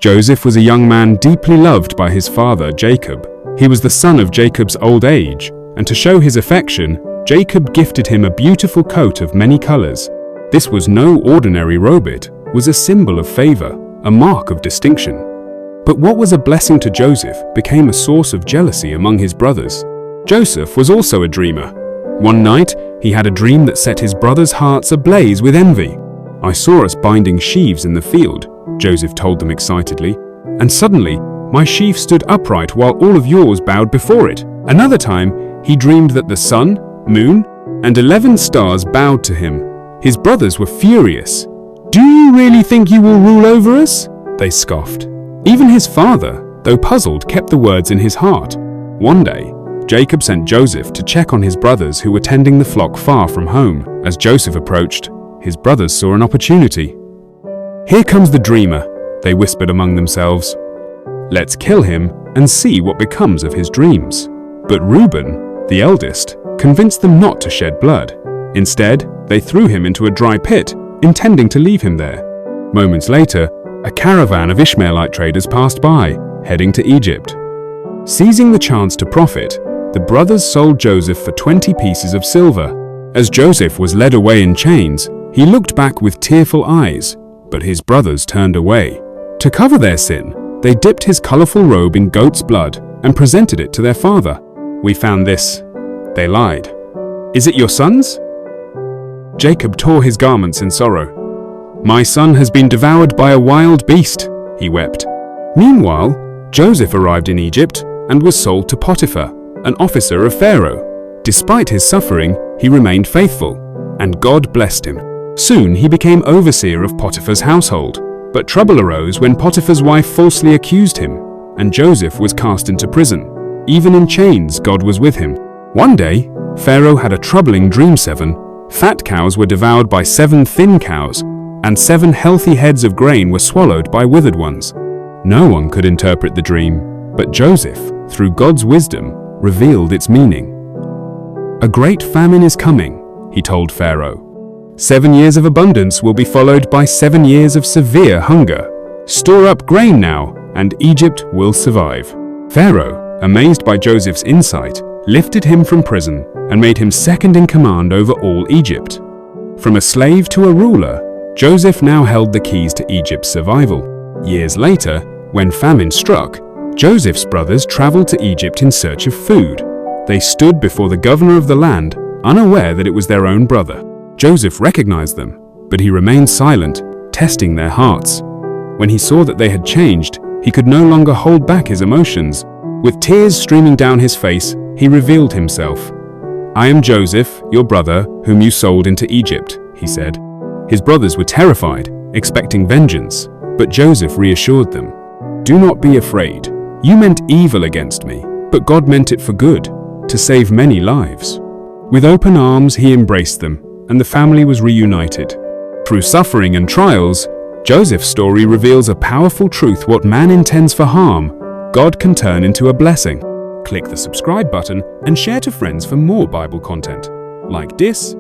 Joseph was a young man deeply loved by his father, Jacob. He was the son of Jacob's old age, and to show his affection, Jacob gifted him a beautiful coat of many colors. This was no ordinary robe, it was a symbol of favor, a mark of distinction. But what was a blessing to Joseph became a source of jealousy among his brothers. Joseph was also a dreamer. One night, he had a dream that set his brothers' hearts ablaze with envy. "I saw us binding sheaves in the field," Joseph told them excitedly, "and suddenly my sheaf stood upright while all of yours bowed before it." Another time, he dreamed that the sun, moon, and 11 stars bowed to him. His brothers were furious. "Do you really think you will rule over us?" they scoffed. Even his father, though puzzled, kept the words in his heart. One day, Jacob sent Joseph to check on his brothers who were tending the flock far from home. As Joseph approached, his brothers saw an opportunity. "Here comes the dreamer," they whispered among themselves. "Let's kill him and see what becomes of his dreams." But Reuben, the eldest, convinced them not to shed blood. Instead, they threw him into a dry pit, intending to leave him there. Moments later, a caravan of Ishmaelite traders passed by, heading to Egypt. Seizing the chance to profit, the brothers sold Joseph for 20 pieces of silver. As Joseph was led away in chains, he looked back with tearful eyes, but his brothers turned away. To cover their sin, they dipped his colorful robe in goat's blood and presented it to their father. "We found this," they lied. "Is it your son's?" Jacob tore his garments in sorrow. "My son has been devoured by a wild beast," he wept. Meanwhile, Joseph arrived in Egypt and was sold to Potiphar, an officer of Pharaoh. Despite his suffering, he remained faithful, and God blessed him. Soon he became overseer of Potiphar's household, but trouble arose when Potiphar's wife falsely accused him, and Joseph was cast into prison. Even in chains, God was with him. One day, Pharaoh had a troubling dream. 7 fat cows were devoured by 7 thin cows, and 7 healthy heads of grain were swallowed by withered ones. No one could interpret the dream, but Joseph, through God's wisdom, revealed its meaning. "A great famine is coming," he told Pharaoh. 7 years of abundance will be followed by 7 years of severe hunger. Store up grain now, and Egypt will survive. Pharaoh, amazed by Joseph's insight, lifted him from prison and made him second in command over all Egypt. From a slave to a ruler, Joseph now held the keys to Egypt's survival. Years later, when famine struck, Joseph's brothers traveled to Egypt in search of food. They stood before the governor of the land, unaware that it was their own brother. Joseph recognized them, but he remained silent, testing their hearts. When he saw that they had changed, he could no longer hold back his emotions. With tears streaming down his face, he revealed himself. "I am Joseph, your brother, whom you sold into Egypt," he said. His brothers were terrified, expecting vengeance, but Joseph reassured them. "Do not be afraid. You meant evil against me, but God meant it for good, to save many lives." With open arms, he embraced them, and the family was reunited. Through suffering and trials, Joseph's story reveals a powerful truth: what man intends for harm, God can turn into a blessing. Click the subscribe button and share to friends for more Bible content. Like this,